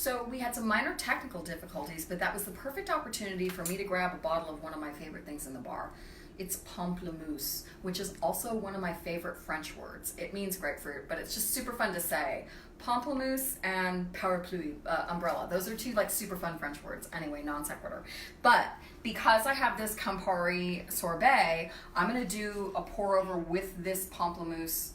So we had some minor technical difficulties, but that was the perfect opportunity for me to grab a bottle of one of my favorite things in the bar. It's Pamplemousse, which is also one of my favorite French words. It means grapefruit, but it's just super fun to say. Pamplemousse and parapluie, umbrella. Those are two like super fun French words. Anyway, non sequitur. But because I have this Campari sorbet, I'm going to do a pour over with this Pamplemousse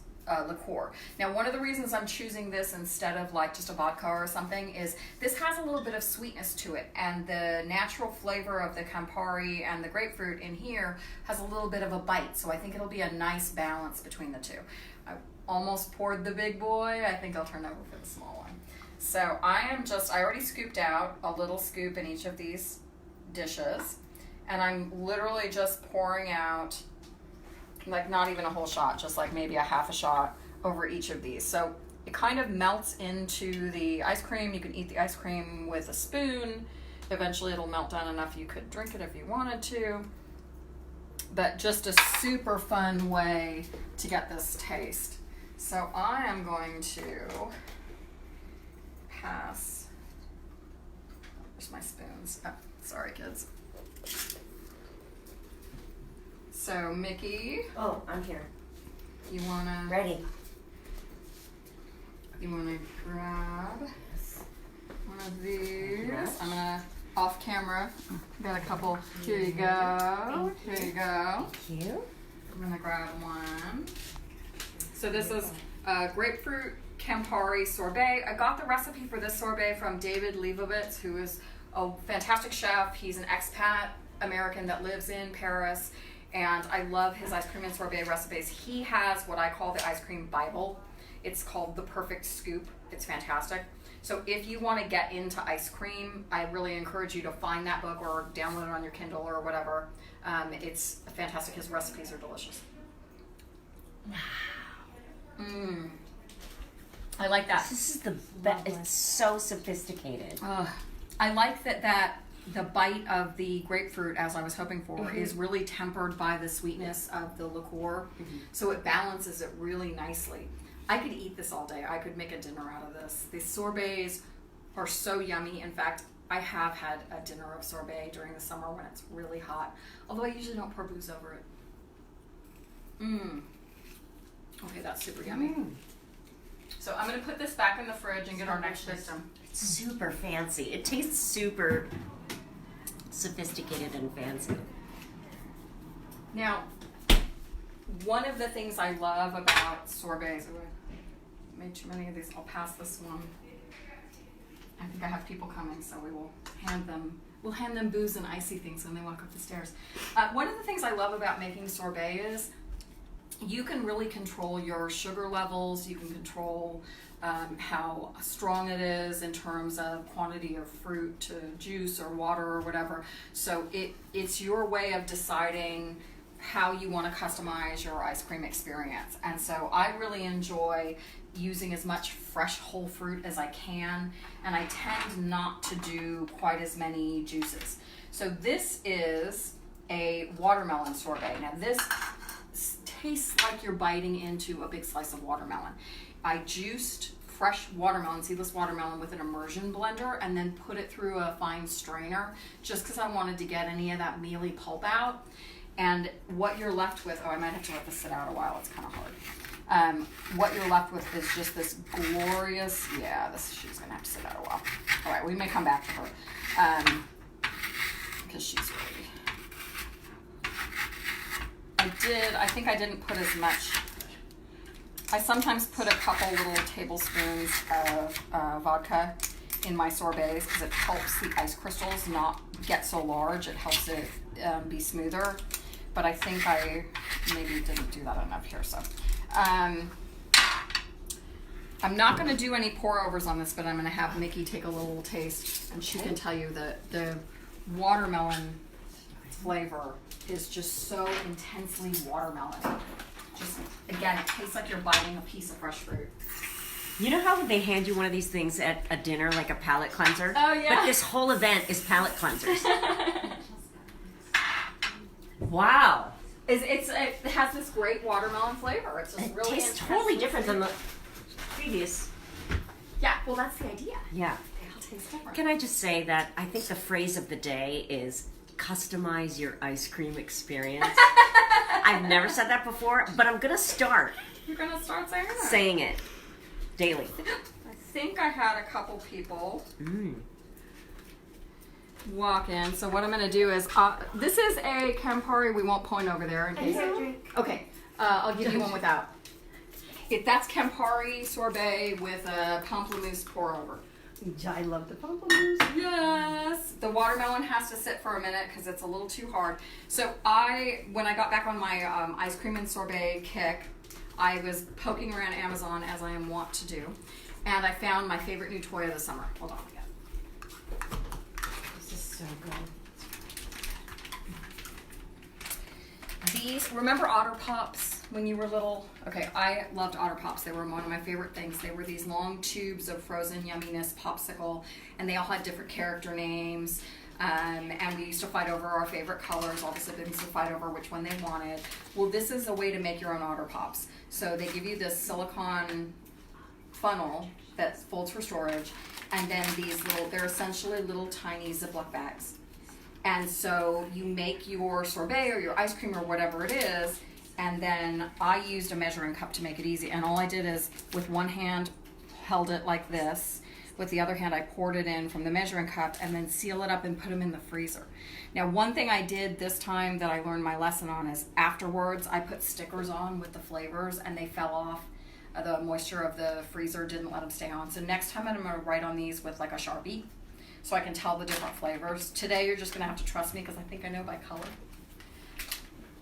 liqueur. Now, one of the reasons I'm choosing this instead of like just a vodka or something is this has a little bit of sweetness to it, and the natural flavor of the Campari and the grapefruit in here has a little bit of a bite, so I think it'll be a nice balance between the two. I almost poured the big boy. I think I'll turn over for the small one. So I already scooped out a little scoop in each of these dishes, and I'm literally just pouring out like not even a whole shot, just like maybe a half a shot over each of these. So it kind of melts into the ice cream. You can eat the ice cream with a spoon. Eventually it'll melt down enough you could drink it if you wanted to. But just a super fun way to get this taste. So I am going to pass, where's my spoons? Oh, sorry kids. So, Mickey. Oh, I'm here. You wanna? Ready. You wanna grab one of these? Yes. I'm gonna off camera. Got a couple. Here you go. Here you go. Thank you. I'm gonna grab one. So this is grapefruit Campari sorbet. I got the recipe for this sorbet from David Leibovitz, who is a fantastic chef. He's an expat American that lives in Paris. And I love his ice cream and sorbet recipes. He has what I call the ice cream Bible. It's called The Perfect Scoop. It's fantastic. So if you want to get into ice cream, I really encourage you to find that book or download it on your Kindle or whatever. It's fantastic. His recipes are delicious. Wow. I like that. This is the best. It's so sophisticated. I like that the bite of the grapefruit, as I was hoping for, is really tempered by the sweetness of the liqueur. So it balances it really nicely. I could eat this all day. I could make a dinner out of this. These sorbets are so yummy. In fact, I have had a dinner of sorbet during the summer when it's really hot, although I usually don't pour booze over it. Okay, that's super yummy. So I'm going to put this back in the fridge and get our next victim. It's super fancy. It tastes super sophisticated and fancy. Now, one of the things I love about sorbets, I made too many of these. I'll pass this one. I think I have people coming, so we'll hand them booze and icy things when they walk up the stairs. One of the things I love about making sorbet is you can really control your sugar levels. You can control how strong it is in terms of quantity of fruit to juice or water or whatever. So it's your way of deciding how you want to customize your ice cream experience. And so I really enjoy using as much fresh whole fruit as I can, and I tend not to do quite as many juices. So this is a watermelon sorbet. Now this tastes like you're biting into a big slice of watermelon. I juiced fresh watermelon, seedless watermelon, with an immersion blender and then put it through a fine strainer just because I wanted to get any of that mealy pulp out. And what you're left with, I might have to let this sit out a while, it's kind of hard. What you're left with is just this glorious, she's gonna have to sit out a while. All right, we may come back to her because she's ready. I think I didn't put as much. I sometimes put a couple little tablespoons of vodka in my sorbets because it helps the ice crystals not get so large. It helps it be smoother. But I think I maybe didn't do that enough here. So I'm not going to do any pour-overs on this, but I'm going to have Mickey take a little taste, and she can tell you that the watermelon flavor is just so intensely watermelon. Just, again, it tastes like you're biting a piece of fresh fruit. You know how they hand you one of these things at a dinner, like a palate cleanser? Oh, yeah. But this whole event is palate cleansers. Wow. It has this great watermelon flavor. It's just really tastes totally different than the previous. Yeah, well, that's the idea. Yeah. I'll tastes different. Can I just say that I think the phrase of the day is customize your ice cream experience. I've never said that before, but I'm gonna start You're gonna start saying it daily. I think I had a couple people walk in. So what I'm gonna do is, this is a Campari. We won't point over there in case. Okay, I'll give you one without. That's Campari sorbet with a pamplemousse pour over. I love the pamplemousse. Yes. The watermelon has to sit for a minute because it's a little too hard. So when I got back on my ice cream and sorbet kick, I was poking around Amazon as I am wont to do, and I found my favorite new toy of the summer. Hold on again. This is so good. These, remember Otter Pops when you were little? Okay, I loved Otter Pops. They were one of my favorite things. They were these long tubes of frozen yumminess popsicle, and they all had different character names. And we used to fight over our favorite colors. All the siblings used to fight over which one they wanted. Well, this is a way to make your own Otter Pops. So they give you this silicone funnel that folds for storage, and then these they're essentially little tiny Ziploc bags. And so you make your sorbet or your ice cream or whatever it is, and then I used a measuring cup to make it easy. And all I did is, with one hand, held it like this. With the other hand, I poured it in from the measuring cup and then seal it up and put them in the freezer. Now, one thing I did this time that I learned my lesson on is afterwards, I put stickers on with the flavors and they fell off. The moisture of the freezer didn't let them stay on. So next time I'm gonna write on these with like a Sharpie so I can tell the different flavors. Today, you're just gonna have to trust me because I think I know by color.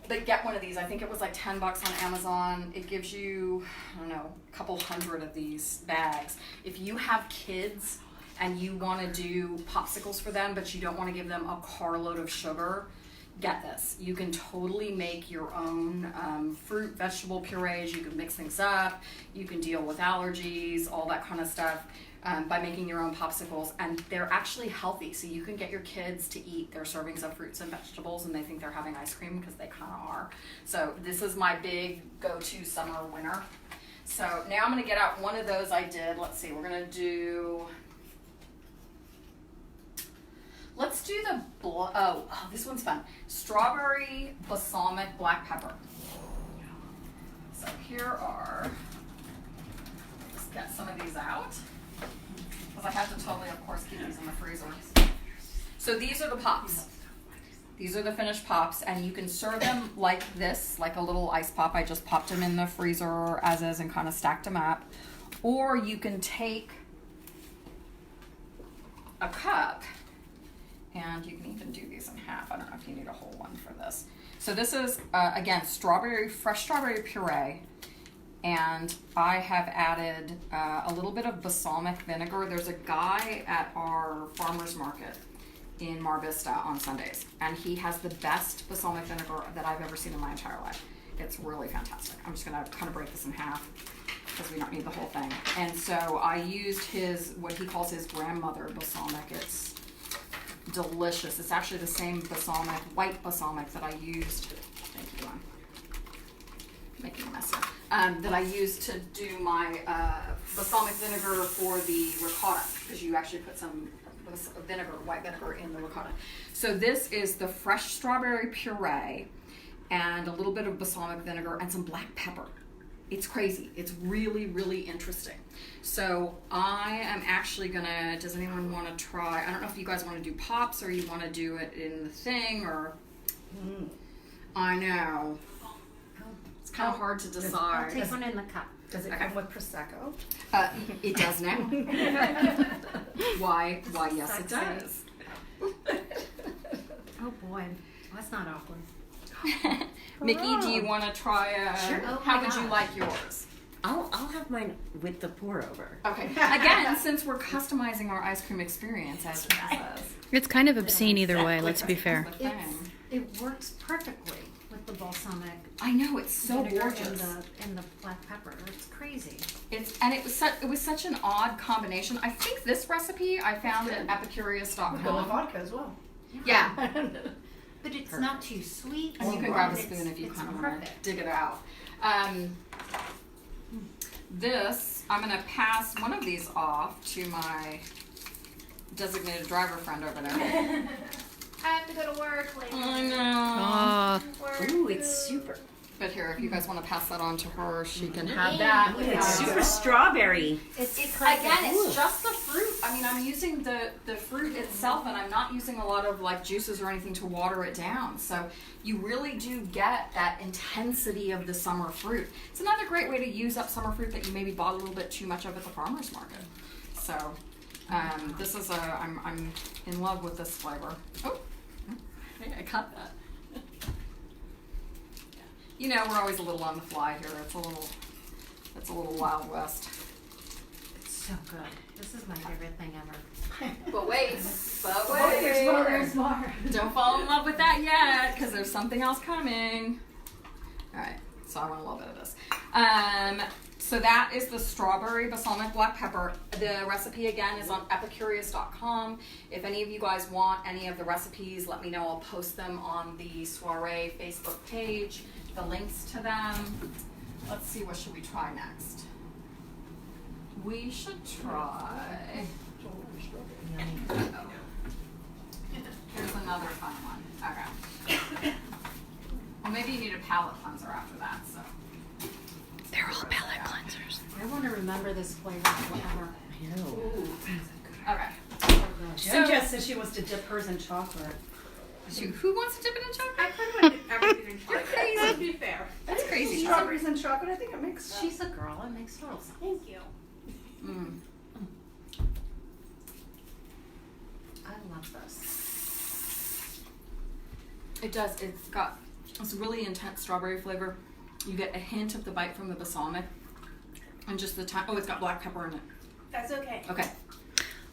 But get one of these. I think it was like $10 on Amazon. It gives you, I don't know, a couple hundred of these bags. If you have kids and you want to do popsicles for them, but you don't want to give them a carload of sugar, get this. You can totally make your own fruit, vegetable purees. You can mix things up. You can deal with allergies, all that kind of stuff. By making your own popsicles, and they're actually healthy, so you can get your kids to eat their servings of fruits and vegetables and they think they're having ice cream because they kind of are. So this is my big go-to summer winner. So now I'm going to get out one of those I did. Let's see, we're going to do, let's do the, this one's fun. Strawberry balsamic black pepper. So here are, let's get some of these out. Because I have to totally, of course, keep these in the freezer. So these are the pops. These are the finished pops, and you can serve them like this, like a little ice pop. I just popped them in the freezer as is and kind of stacked them up. Or you can take a cup, and you can even do these in half. I don't know if you need a whole one for this. So this is, again, fresh strawberry puree. And I have added a little bit of balsamic vinegar. There's a guy at our farmer's market in Mar Vista on Sundays, and he has the best balsamic vinegar that I've ever seen in my entire life. It's really fantastic. I'm just gonna kind of break this in half because we don't need the whole thing. And so I used what he calls his grandmother balsamic. It's delicious. It's actually the same balsamic, white balsamic that I used. Thank you, Dawn. Making a mess here. That I used to do my balsamic vinegar for the ricotta, because you actually put some vinegar, white vinegar, in the ricotta. So this is the fresh strawberry puree and a little bit of balsamic vinegar and some black pepper. It's crazy. It's really, really interesting. So I am actually gonna, does anyone want to try, I don't know if you guys want to do pops or you want to do it in the thing or, I know. It's kind of hard to decide. I'll take one in the cup. Does it come with Prosecco? It does now. Why, yes, it does. Oh boy, that's not awkward. Mickey, do you want to try Sure. Oh how my would you gosh. like yours? I'll have mine with the pour over. Okay. Again, since we're customizing our ice cream experience, as Jen says. It's kind of obscene either way, let's be fair. That's the thing. It works perfectly with the balsamic I know, it's so vinegar gorgeous. and the black pepper. It's crazy. It was such an odd combination. I think this recipe I found at Go with epicurious.com. vodka as well. Yeah. But it's not too sweet. And you can or grab a it's- spoon if you it's kind of want to perfect. dig it out. This, I'm going to pass one of these off to my designated driver friend over there. I have to go to work later. I know. Aw. Ooh, it's super. But here, if you guys want to pass that on to her, she can have that. It's super strawberry. It's Again, it's just the fruit. I mean, I'm using the fruit itself, and I'm not using a lot of like juices or anything to water it down. So you really do get that intensity of the summer fruit. It's another great way to use up summer fruit that you maybe bought a little bit too much of at the farmer's market. So this is I'm in love with this flavor. Oh, hey, I got that. You know, we're always a little on the fly here. It's a little Wild West. It's so good. This is my favorite thing ever. But wait, There's more. Don't fall in love with that yet, because there's something else coming. All right, so I want a little bit of this. So that is the strawberry balsamic black pepper. The recipe again is on epicurious.com. If any of you guys want any of the recipes, let me know. I'll post them on the Soirée Facebook page. The links to them. Let's see, what should we try next? We should try. Uh-oh. Here's another fun one. Okay. Well, maybe you need a palate cleanser after that. So. They're all palate cleansers. I want to remember this flavor forever. I know. Ooh. Okay. Jen just said she wants to dip hers in chocolate. Who wants to dip it in chocolate? I kind of want everything in chocolate. crazy. To be fair. That's crazy. Strawberries and chocolate, I think it makes sense. She's a girl. It makes total sense. Thank you. Mm. I love this. It does. It's got this really intense strawberry flavor. You get a hint of the bite from the balsamic, and just the time. Oh, it's got black pepper in it. That's okay. Okay.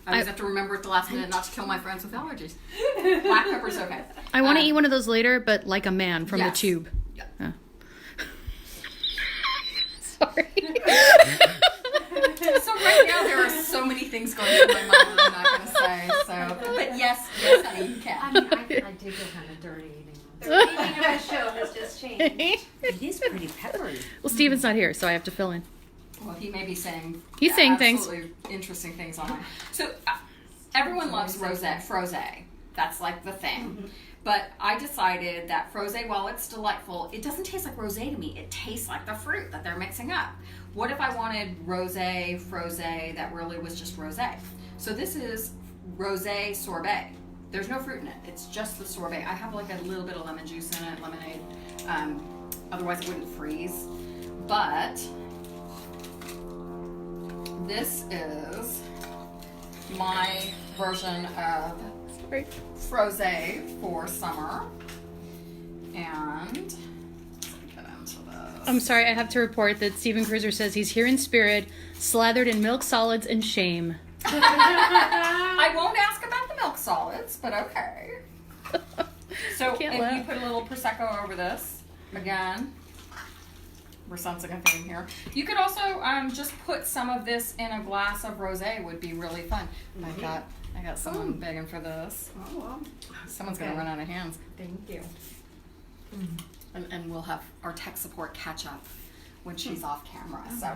I always have to remember at the last minute not to kill my friends with allergies. Black pepper's okay. I want to eat one of those later, but like a man from the yes. tube. Yeah. Oh. Sorry. So right now there are so many things going through my mind that I'm not going to say. So, but yes, honey, you I can. mean, I did get kind of dirty eating this. The reading of the show has just changed. It is pretty peppery. Well, Steven's not here, so I have to fill in. Well, he may be saying He's saying things. absolutely interesting things online. So everyone loves Rosé. That's like the thing. But I decided that Rosé, while it's delightful, it doesn't taste like rosé to me. It tastes like the fruit that they're mixing up. What if I wanted rosé that really was just rosé? So this is Rosé Sorbet. There's no fruit in it. It's just the sorbet. I have like a little bit of lemon juice in it, lemonade. Otherwise it wouldn't freeze. But this is my version of Rosé for summer. And let's get into this. I'm sorry, I have to report that Steven Cruiser says he's here in spirit, slathered in milk solids and shame. I won't ask about the milk solids, but okay. So Can't if laugh. you put a little Prosecco over this, again, we're sensing a theme here. You could also just put some of this in a glass of rosé. Would be really fun. I got someone begging for this. Oh, well. Someone's gonna run out of hands, Thank you. and we'll have our tech support catch up when she's off camera. So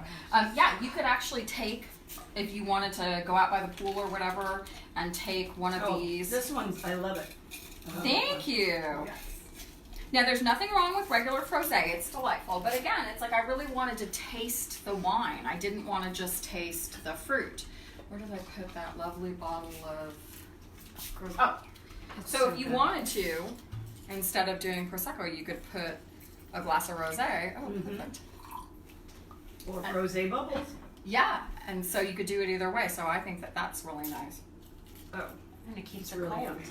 yeah, you could actually take, if you wanted to go out by the pool or whatever, and take one of these. This one's, I love it. Thank you. Yes. Now, there's nothing wrong with regular Rosé. It's delightful. But again, it's like I really wanted to taste the wine. I didn't want to just taste the fruit. Where did I put that lovely bottle of... Oh, so if you wanted to, instead of doing Prosecco, you could put a glass of Rosé. Oh, perfect. Or rosé bubbles. Yeah, and so you could do it either way. So I think that that's really nice. Oh, And it keeps it's it really cold. yummy.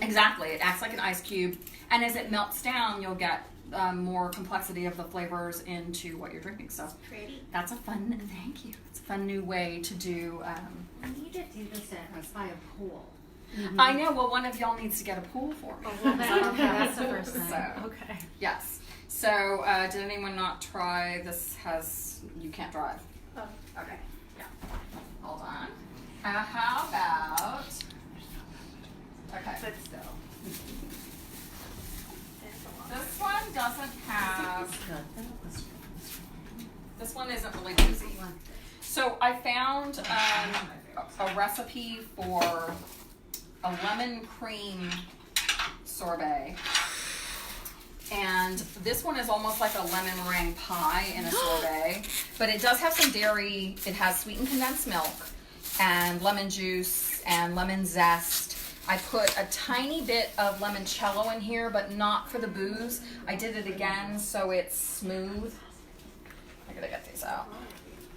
Exactly. It acts like an ice cube. And as it melts down, you'll get more complexity of the flavors into what you're drinking. So Pretty. that's a fun, thank you. It's a fun new way to do. I need to do this by a pool. I know, well, one of y'all needs to get a pool for me. Well, that's the first thing. So, Okay. yes. So, did anyone not try, you can't drive. Oh. Okay, yeah. Hold on. How about, okay. But still. This one doesn't have, Good. this one isn't really boozy. So I found a recipe for a lemon cream sorbet. And this one is almost like a lemon meringue pie in a sorbet, but it does have some dairy. It has sweetened condensed milk and lemon juice and lemon zest. I put a tiny bit of limoncello in here, but not for the booze. I did it again so it's smooth. I gotta get these out.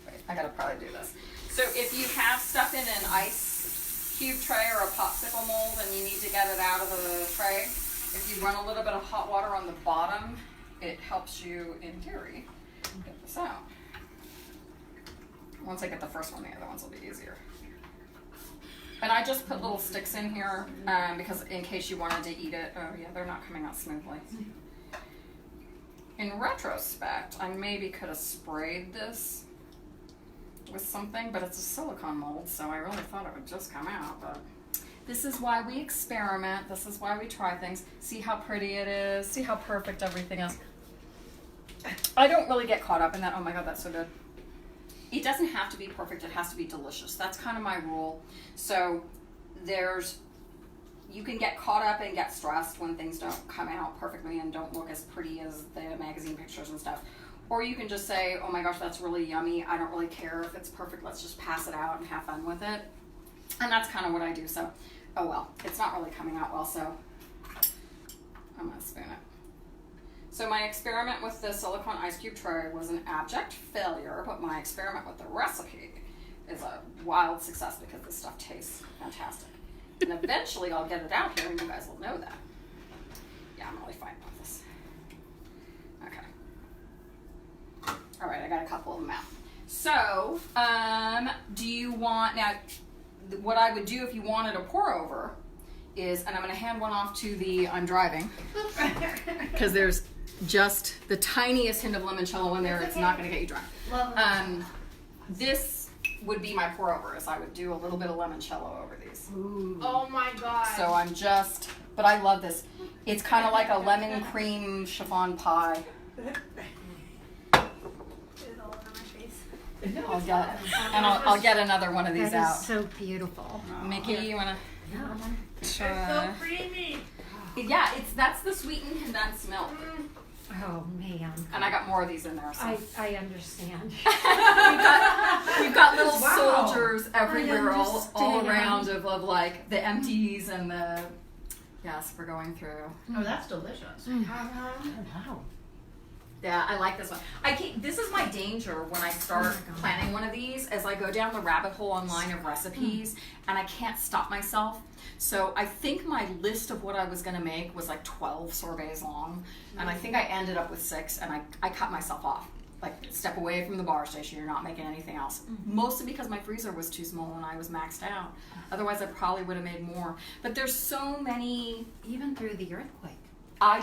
Wait, I gotta probably do this. So if you have stuff in an ice cube tray or a popsicle mold and you need to get it out of the tray, if you run a little bit of hot water on the bottom, it helps you, in theory, get this out. Once I get the first one, the other ones will be easier. And I just put little sticks in here because in case you wanted to eat it. Oh yeah, they're not coming out smoothly. In retrospect, I maybe could have sprayed this with something, but it's a silicone mold, so I really thought it would just come out. But this is why we experiment. This is why we try things. See how pretty it is. See how perfect everything is. I don't really get caught up in that. Oh my God, that's so good. It doesn't have to be perfect. It has to be delicious. That's kind of my rule. So you can get caught up and get stressed when things don't come out perfectly and don't look as pretty as the magazine pictures and stuff. Or you can just say, oh my gosh, that's really yummy. I don't really care if it's perfect. Let's just pass it out and have fun with it. And that's kind of what I do. So, oh well, it's not really coming out well, so I'm gonna spoon it. So my experiment with the silicone ice cube tray was an abject failure, but my experiment with the recipe is a wild success because this stuff tastes fantastic. And eventually I'll get it out here and you guys will know that. Yeah, I'm really fine with this. Okay. All right, I got a couple of them out. So, do you want, now, what I would do if you wanted a pour over is, and I'm gonna hand one off to the, I'm driving, because there's just the tiniest hint of limoncello in there. It's not gonna get you drunk. This would be my pour over, is I would do a little bit of limoncello over these. Ooh. Oh my God. So I'm just, but I love this. It's kind of like a lemon cream chiffon pie. I'll get another one of these That out. is so beautiful. Mickey, you wanna? Yeah. Try? So creamy. Yeah, that's the sweetened condensed milk. Oh man. And I got more of these in there. So. I understand. we've got little Wow. soldiers everywhere, all understand. around of like the empties and the. Yes, we're going through. Oh, that's delicious. Wow. Yeah, I like this one. This is my danger when I start planning one of these, as I go down the rabbit hole online of recipes, and I can't stop myself. So I think my list of what I was going to make was like 12 sorbets long, and I think I ended up with 6, and I cut myself off. Like, step away from the bar station, you're not making anything else. Mostly because my freezer was too small and I was maxed out. Otherwise, I probably would have made more. But there's so many. Even through the earthquake. I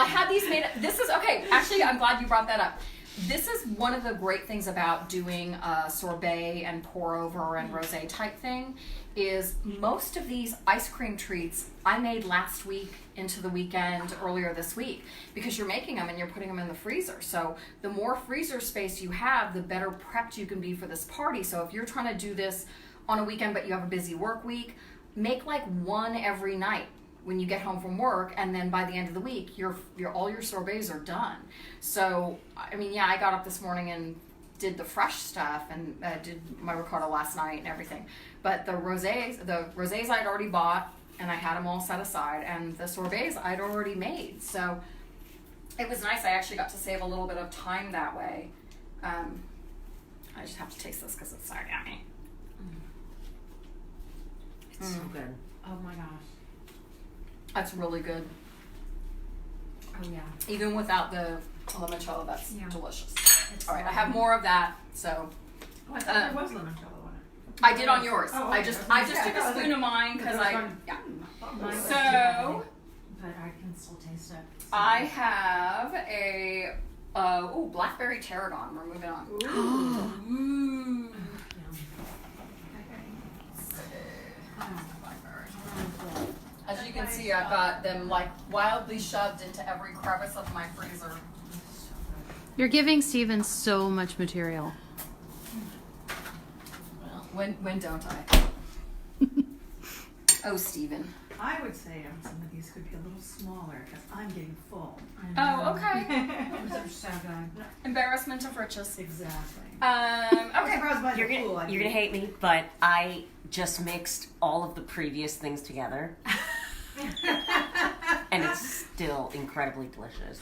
had these made. This is okay. Actually, I'm glad you brought that up. This is one of the great things about doing a sorbet and pour over and rosé type thing. Is most of these ice cream treats I made last week into the weekend, earlier this week, because you're making them and you're putting them in the freezer. So the more freezer space you have, the better prepped you can be for this party. So if you're trying to do this on a weekend but you have a busy work week, make like one every night when you get home from work, and then by the end of the week, all your sorbets are done. So, I mean, yeah, I got up this morning and did the fresh stuff and did my ricotta last night and everything. But the rosés I'd already bought and I had them all set aside, and the sorbets I'd already made. So it was nice. I actually got to save a little bit of time that way. I just have to taste this because it's so yummy. It's so good. Oh my gosh. That's really good. Oh yeah. Even without the limoncello, that's Yeah. delicious. It's All right, I so have more of that. So Oh, I thought there was limoncello on it. I did on yours. Oh, I okay. just Yeah, took a spoon of mine because yeah. Mine was So dry, but I can still taste it. I have a blackberry tarragon. We're moving on. Ooh. As you can see, I've got them like wildly shoved into every crevice of my freezer. You're giving Steven so much material. Well, when don't I? Oh, Stephen. I would say some of these could be a little smaller because I'm getting full. Oh, okay. Those are so good. Embarrassment of riches. Exactly. Okay. Surprised by You're the pool. gonna hate me, but I just mixed all of the previous things together, and it's still incredibly delicious.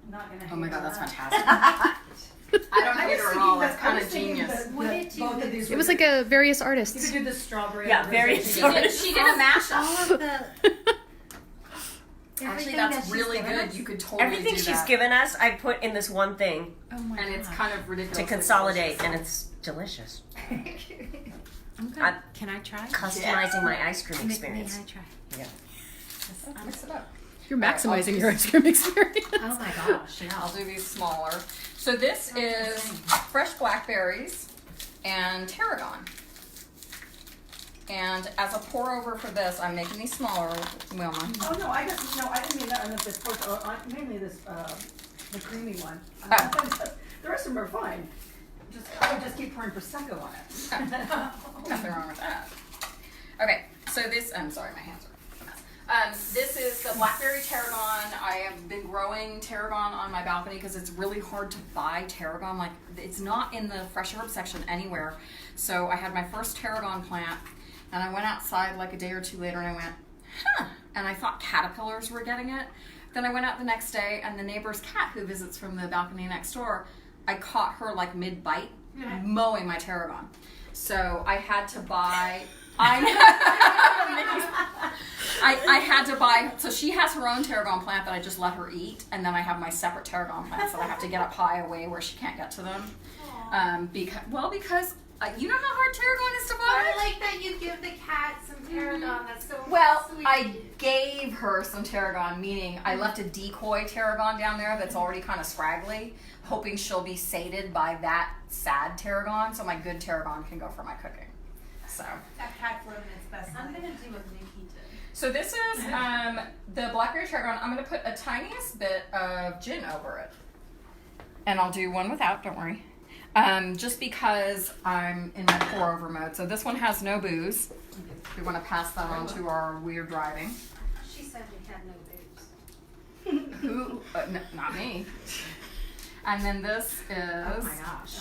Not gonna Oh my hate god, on that's that. fantastic. I don't hate her at all. That's I kind was of thinking genius. that What did you both of do? these It was were- like a various You artists. could do the strawberry. Yeah, and very rosé sort together. of. She did a mashup. All of the. Actually, everything that's that she's really given good. us. You could totally Everything do she's that. given us, I put in this one thing Oh my And it's gosh. kind of ridiculous. to consolidate, and it's delicious. I'm good. I'm Can I try? customizing my ice cream May experience. I try? Yeah. Mix it up. You're Alright, I'll maximizing do your ice cream experience. Oh my gosh, yeah. I'll do these smaller. So this is fresh blackberries and tarragon. And as a pour over for this, I'm making these smaller, Wilma. Oh no, I didn't mean that. This pork, mainly this the creamy one. Oh. The rest of them are fine. I would just keep pouring prosecco on it. Nothing wrong with that. Okay, so this, I'm sorry, my hands are a mess. This is the blackberry tarragon. I have been growing tarragon on my balcony because it's really hard to buy tarragon. Like, it's not in the fresh herb section anywhere. So I had my first tarragon plant, and I went outside like a day or two later and I went, huh, and I thought caterpillars were getting it. Then I went out the next day, and the neighbor's cat who visits from the balcony next door, I caught her like mid-bite mowing my tarragon. So I had to buy, I had to buy, so she has her own tarragon plant that I just let her eat, and then I have my separate tarragon plants that I have to get up high away where she can't get to them. Because you know how hard tarragon is to buy? I like that you give the cat some tarragon. That's so Well, sweet. I gave her some tarragon, meaning I left a decoy tarragon down there that's already kind of scraggly, hoping she'll be sated by that sad tarragon, so my good tarragon can go for my cooking. So, That cat's living its best life. I'm gonna do what Nikki did. so this is the blackberry tarragon. I'm gonna put a tiniest bit of gin over it, and I'll do one without. Don't worry. Just because I'm in my pour over mode. So this one has no booze. We want to pass that on to our weird driving. She said we had no boobs. Who? Not me. And then this is. Oh my gosh.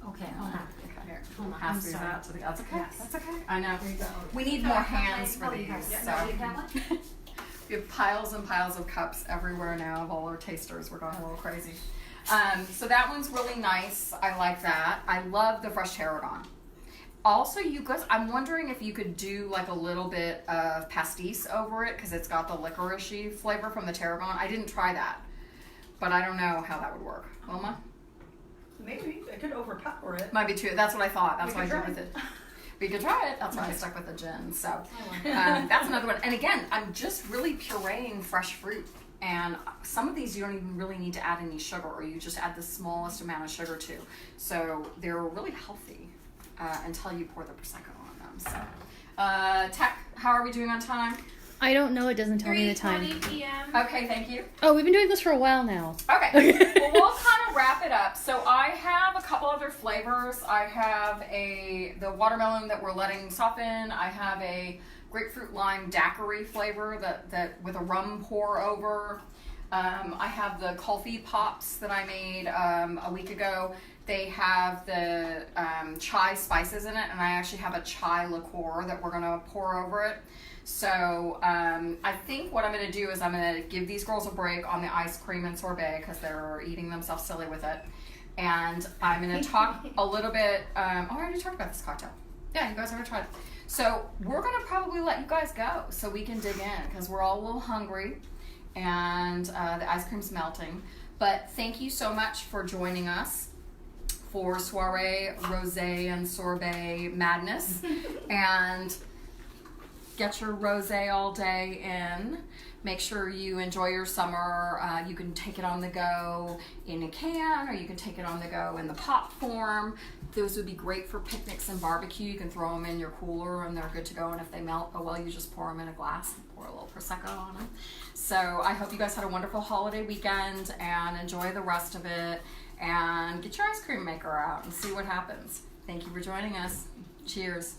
Okay, hold on. Okay. Here, hold on. Pass I'm these sorry. out to the. That's okay. Yes. That's okay. I know. There you go. We need more hands for these. So one? we have piles and piles of cups everywhere now of all our tasters. We're going a little crazy. So that one's really nice. I like that. I love the fresh tarragon. Also, you guys, I'm wondering if you could do like a little bit of pastis over it because it's got the licorice-y flavor from the tarragon. I didn't try that, but I don't know how that would work. Wilma? Maybe I could overpower it. Might be too. That's what I thought. That's We what I could did with it. We could try it. That's why I stuck with the gin. So Oh, that's another one. And again, I'm just really pureeing fresh fruit. And some of these you don't even really need to add any sugar, or you just add the smallest amount of sugar to. So they're really healthy until you pour the prosecco on them. So, Tech, how are we doing on time? I don't know. It doesn't tell me the time. 3:20 p.m. Okay, thank you. Oh, we've been doing this for a while now. Okay, well, we'll kind of wrap it up. So I have a couple other flavors. I have the watermelon that we're letting soften. I have a grapefruit lime daiquiri flavor that with a rum pour over. I have the coffee pops that I made a week ago. They have the chai spices in it, and I actually have a chai liqueur that we're gonna pour over it. So I think what I'm going to do is I'm going to give these girls a break on the ice cream and sorbet because they're eating themselves silly with it. And I'm going to talk a little bit. I already talked about this cocktail. Yeah, you guys already tried it. So we're going to probably let you guys go so we can dig in because we're all a little hungry and the ice cream's melting. But thank you so much for joining us for Soirée, Rosé, and Sorbet madness. And get your rosé all day in. Make sure you enjoy your summer. You can take it on the go in a can, or you can take it on the go in the pop form. Those would be great for picnics and barbecue. You can throw them in your cooler and they're good to go. And if they melt, oh well, you just pour them in a glass and pour a little Prosecco on them. So I hope you guys had a wonderful holiday weekend and enjoy the rest of it. And get your ice cream maker out and see what happens. Thank you for joining us. Cheers.